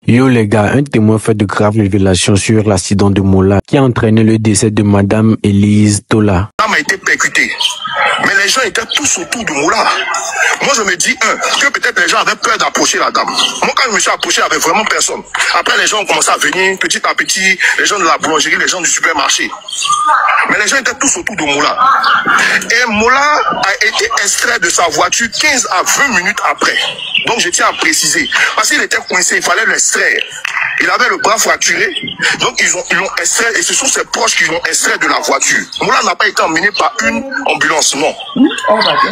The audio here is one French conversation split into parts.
Yo les gars, un témoin fait de graves révélations sur l'accident de Mola qui a entraîné le décès de Madame Elise Tola. La dame a été percutée, mais les gens étaient tous autour de Mola. Moi je me dis, que peut-être les gens avaient peur d'approcher la dame. Moi quand je me suis approché, il n'y avait vraiment personne. Après les gens ont commencé à venir petit à petit, les gens de la boulangerie, les gens du supermarché. Mais les gens étaient tous autour de Mola. Et Mola a été extrait de sa voiture 15 à 20 minutes après. Donc je tiens à préciser, parce qu'il était coincé, il fallait l'extraire. Il avait le bras fracturé, donc ils l'ont extrait, et ce sont ses proches qui l'ont extrait de la voiture. Mola n'a pas été emmené par une ambulance, non.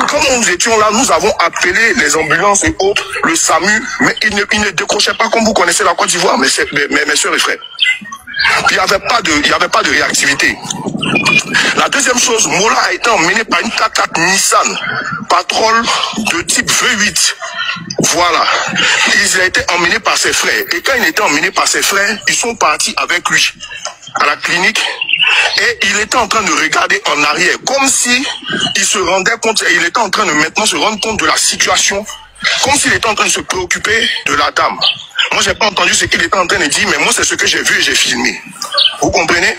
Quand nous étions là, nous avons appelé les ambulances et autres, le SAMU, mais ils ne décrochaient pas comme vous connaissez la Côte d'Ivoire, mes soeurs et frères. Il n'y avait pas de réactivité. La deuxième chose, Mola a été emmené par une 4x4 Nissan Patrol de type V8. Voilà. Il a été emmené par ses frères. Et quand il était emmené par ses frères, ils sont partis avec lui à la clinique. Et il était en train de regarder en arrière, comme si il se rendait compte, il était en train de maintenant se rendre compte de la situation, comme s'il était en train de se préoccuper de la dame. Moi, j'ai pas entendu ce qu'il était en train de dire, mais moi, c'est ce que j'ai vu et j'ai filmé. Vous comprenez?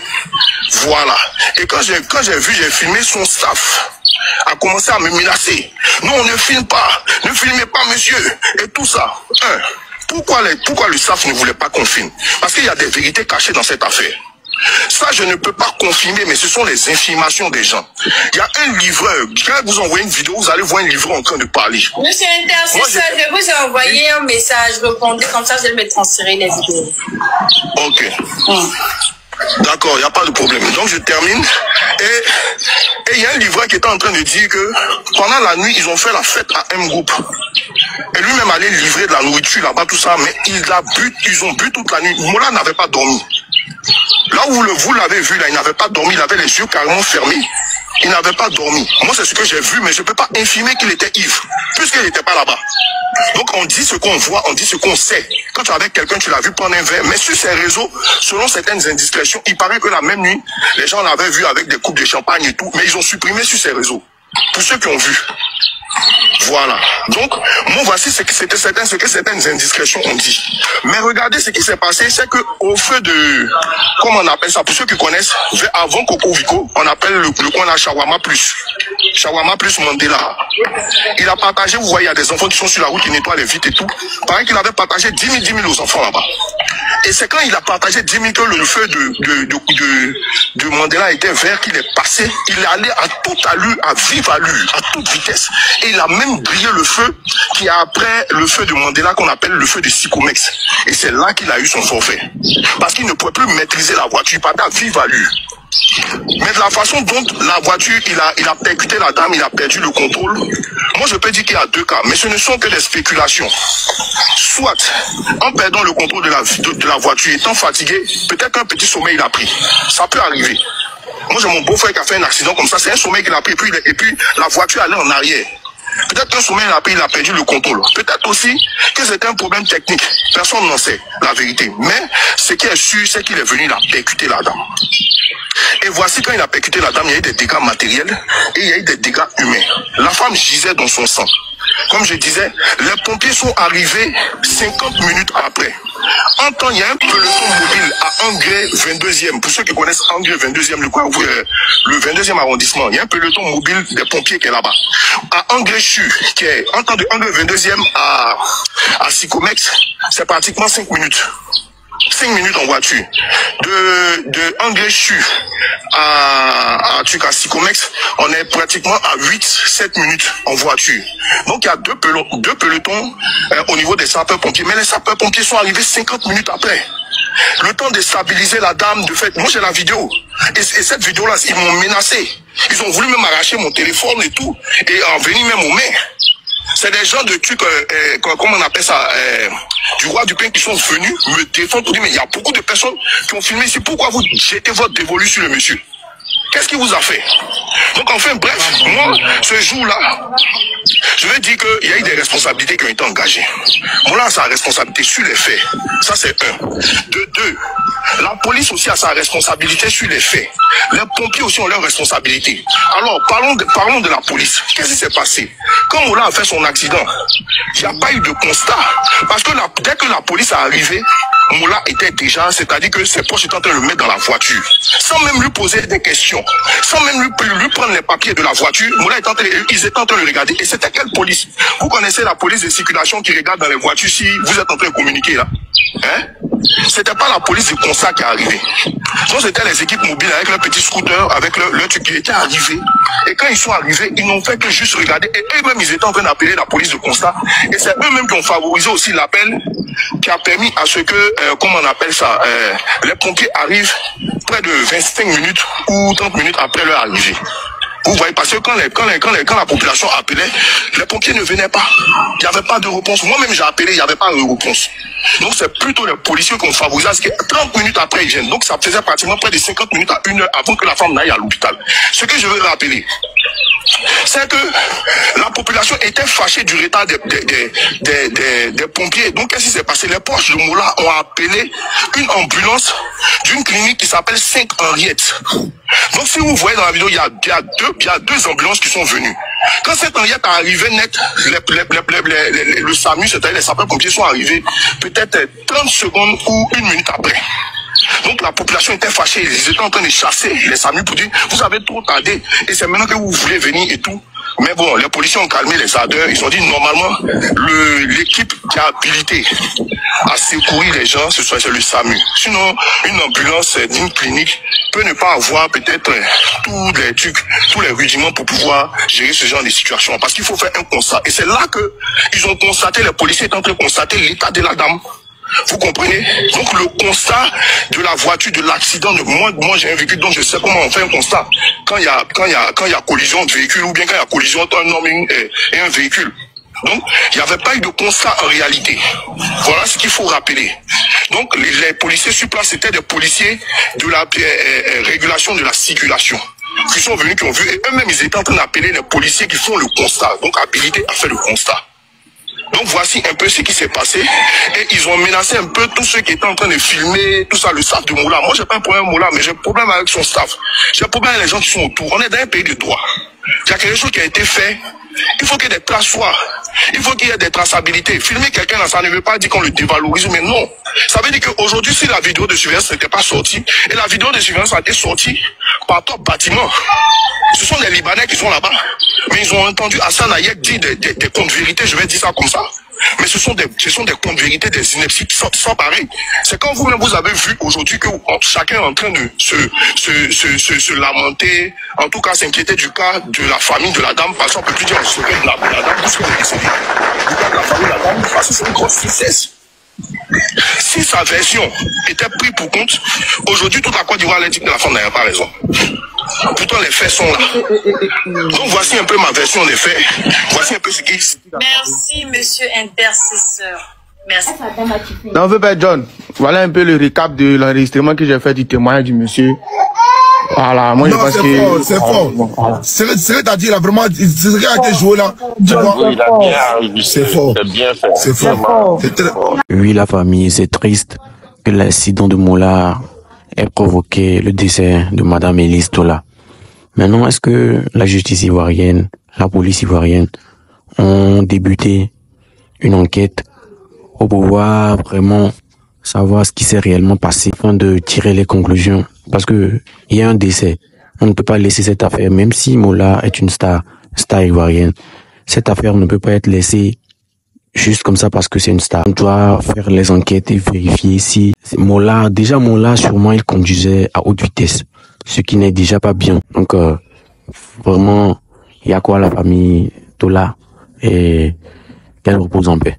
Voilà. Et quand j'ai filmé, son staff a commencé à me menacer. Non, on ne filme pas. Ne filmez pas, monsieur. Et tout ça. Pourquoi le staff ne voulait pas qu'on filme? Parce qu'il y a des vérités cachées dans cette affaire. Ça, je ne peux pas confirmer, mais ce sont les informations des gens. Il y a un livreur, quand vous envoyez une vidéo, vous allez voir un livreur en train de parler. Monsieur Intercesseur, je vous ai envoyé un message, répondez comme ça, je vais me transférer les vidéos. Ok. D'accord, il n'y a pas de problème. Donc je termine. Et il y a un livreur qui était en train de dire que pendant la nuit, ils ont fait la fête à M Group. Et lui-même allait livrer de la nourriture là-bas, tout ça, mais ils ont bu toute la nuit. Mola n'avait pas dormi. Là où vous l'avez vu, là, il n'avait pas dormi, il avait les yeux carrément fermés. Il n'avait pas dormi. Moi, c'est ce que j'ai vu, mais je ne peux pas infirmer qu'il était ivre, puisqu'il n'était pas là-bas. Donc, on dit ce qu'on voit, on dit ce qu'on sait. Quand tu es avec quelqu'un, tu l'as vu prendre un verre. Mais sur ces réseaux, selon certaines indiscrétions, il paraît que la même nuit, les gens l'avaient vu avec des coupes de champagne et tout, mais ils ont supprimé sur ces réseaux. Pour ceux qui ont vu. Voilà. Donc, moi, voici ce que certaines indiscrétions ont dit. Mais regardez ce qui s'est passé, c'est que au feu de, comment on appelle ça, pour ceux qui connaissent, avant Coco Vico, on appelle le coin là Shawarma Plus. Shawarma Plus Mandela. Il a partagé, vous voyez, il y a des enfants qui sont sur la route, qui nettoient les vitres et tout. Pareil qu'il avait partagé 10 000 aux enfants là-bas. Et c'est quand il a partagé 10 000 que le feu de Mandela était vert, qu'il est passé. Il est allé à toute allure, à vive allure, à toute vitesse. Et il a même brillé le feu qui est après le feu de Mandela qu'on appelle le feu de Sikomex. Et c'est là qu'il a eu son forfait. Parce qu'il ne pouvait plus maîtriser la voiture, pas à vive allure. Mais de la façon dont la voiture, il a percuté la dame, il a perdu le contrôle. Moi, je peux dire qu'il y a deux cas, mais ce ne sont que des spéculations. Soit, en perdant le contrôle de la voiture, étant fatigué, peut-être qu'un petit sommeil il a pris. Ça peut arriver. Moi, j'ai mon beau-frère qui a fait un accident comme ça, c'est un sommeil qu'il a pris, et puis la voiture allait en arrière. Peut-être qu'un sommeil il a perdu le contrôle. Peut-être aussi que c'était un problème technique. Personne n'en sait la vérité. Mais ce qui est sûr, c'est qu'il est venu, il a percuté la dame. Et voici quand il a percuté la dame, il y a eu des dégâts matériels et il y a eu des dégâts humains. La femme gisait dans son sang. Comme je disais, les pompiers sont arrivés 50 minutes après. En temps, il y a un peloton mobile à Angré 22e. Pour ceux qui connaissent Angré 22e, le 22e arrondissement, il y a un peloton mobile des pompiers qui est là-bas. À Angré-Chu, qui est en temps de Angré 22e à Sikomex, c'est pratiquement 5 minutes. 5 minutes en voiture. De Angré-Chu à Sikomex, on est pratiquement à 8-7 minutes en voiture. Donc il y a deux pelotons au niveau des sapeurs-pompiers. Mais les sapeurs-pompiers sont arrivés 50 minutes après. Le temps de stabiliser la dame, de fait, moi j'ai la vidéo. Et cette vidéo-là, ils m'ont menacé. Ils ont voulu même arracher mon téléphone et tout. Et en venir même aux mains. C'est des gens de trucs, comment on appelle ça, du roi du pain qui sont venus me défendre. Mais il y a beaucoup de personnes qui ont filmé ici. Pourquoi vous jetez votre dévolu sur le monsieur? Qu'est-ce qu'il vous a fait? Donc enfin, bref, moi, ce jour-là, je vais dire qu'il y a eu des responsabilités qui ont été engagées. Moula a sa responsabilité sur les faits. Ça, c'est un. De deux, la police aussi a sa responsabilité sur les faits. Les pompiers aussi ont leur responsabilité. Alors, parlons de la police. Qu'est-ce qui s'est passé? Quand Moula a fait son accident, il n'y a pas eu de constat. Parce que dès que la police est arrivée, Moula était déjà, c'est-à-dire que ses proches étaient en train de le mettre dans la voiture, sans même lui poser des questions, sans même lui prendre les papiers de la voiture. Moula ils étaient en train de le regarder. Et c'était quelle police? Vous connaissez la police de circulation qui regarde dans les voitures si vous êtes en train de communiquer là? Hein? C'était pas la police du constat qui est arrivée. Donc c'était les équipes mobiles avec leurs petits scooters, avec leur truc qui était arrivé. Et quand ils sont arrivés, ils n'ont fait que juste regarder. Et eux-mêmes, ils étaient en train d'appeler la police de constat. Et c'est eux-mêmes qui ont favorisé aussi l'appel qui a permis à ce que, comment on appelle ça, les pompiers arrivent près de 25 minutes ou 30 minutes après leur arrivée. Vous voyez, parce que quand la population appelait, les pompiers ne venaient pas. Il n'y avait pas de réponse. Moi-même, j'ai appelé, il n'y avait pas de réponse. Donc, c'est plutôt les policiers qui ont favorisé à ce que 30 minutes après, ils viennent. Donc, ça faisait pratiquement près de 50 minutes à 1 heure avant que la femme n'aille à l'hôpital. Ce que je veux rappeler, c'est que la population était fâchée du retard des pompiers. Donc, qu'est-ce qui s'est passé? Les proches de Moula ont appelé une ambulance d'une clinique qui s'appelle 5 Henriette. Donc, si vous voyez dans la vidéo, il y a deux ambulances qui sont venues. Quand cette Henriette est arrivée net, le SAMU, c'est-à-dire les sapeurs-pompiers, sont arrivés peut-être 30 secondes ou 1 minute après. Donc la population était fâchée, ils étaient en train de chasser les SAMU pour dire vous avez trop tardé et c'est maintenant que vous voulez venir et tout. Mais bon, les policiers ont calmé les ardeurs, ils ont dit normalement l'équipe qui a habilité à secourir les gens, c'est le SAMU. Sinon, une ambulance d'une clinique peut ne pas avoir peut-être tous les rudiments pour pouvoir gérer ce genre de situation. Parce qu'il faut faire un constat. Et c'est là que ils ont constaté, les policiers étaient en train de constater l'état de la dame. Vous comprenez? Donc le constat de la voiture, de l'accident, moi j'ai un véhicule, donc je sais comment on fait un constat. Quand il y a collision de véhicule ou bien quand il y a collision entre un homme et un véhicule. Donc il n'y avait pas eu de constat en réalité. Voilà ce qu'il faut rappeler. Donc les policiers sur place étaient des policiers de la régulation de la circulation. Qui sont venus, qui ont vu, et eux-mêmes ils étaient en train d'appeler les policiers qui font le constat. Donc habilité à faire le constat. Donc voici un peu ce qui s'est passé et ils ont menacé un peu tous ceux qui étaient en train de filmer, tout ça, le staff de Moula. Moi j'ai pas un problème avec Moula, mais j'ai un problème avec son staff. J'ai un problème avec les gens qui sont autour. On est dans un pays de droit. Il y a quelque chose qui a été fait. Il faut qu'il y ait des traces soient. Il faut qu'il y ait des traçabilités. Filmer quelqu'un, ça ne veut pas dire qu'on le dévalorise, mais non. Ça veut dire qu'aujourd'hui, si la vidéo de surveillance n'était pas sortie, et la vidéo de surveillance a été sortie par top bâtiment, ce sont des Libanais qui sont là-bas. Mais ils ont entendu Hassan Hayek dire des contre-vérités, je vais dire ça comme ça. Mais ce sont des contre-vérités, des inepties sans pareil. C'est quand vous-même vous avez vu aujourd'hui que chacun est en train de se lamenter, en tout cas s'inquiéter du cas de la famille de la dame, parce qu'on peut plus dire le secret de la dame, puisqu'elle est décédée. Du cas de la famille de la dame, parce que c'est une grosse tristesse. Si sa version était prise pour compte, aujourd'hui toute la Côte d'Ivoire allait dire que la femme n'avait pas raison. Pourtant les faits sont là. Donc voici un peu ma version des faits. Voici un peu ce qui... Merci monsieur intercesseur. Merci. Non, veut pas John. Voilà un peu le récap de l'enregistrement que j'ai fait du témoignage du monsieur. Voilà, moi je pense que... C'est fort. Voilà. C'est-à-dire là, vraiment, c'est ce qui a été joué là. Tu vois? Oui, il a bien enregistré. C'est fort. C'est bien fait. C'est fort. C'est très fort. Oui, la famille, c'est triste que l'accident de Moula ait provoqué le décès de Madame Elise Tola. Maintenant, est-ce que la justice ivoirienne, la police ivoirienne ont débuté une enquête pour pouvoir vraiment savoir ce qui s'est réellement passé afin de tirer les conclusions? Parce que il y a un décès. On ne peut pas laisser cette affaire, même si Moula est une star ivoirienne. Cette affaire ne peut pas être laissée juste comme ça parce que c'est une star. On doit faire les enquêtes et vérifier si Moula, sûrement il conduisait à haute vitesse, ce qui n'est déjà pas bien. Donc vraiment, il y a quoi la famille Tola et qu'elle repose en paix.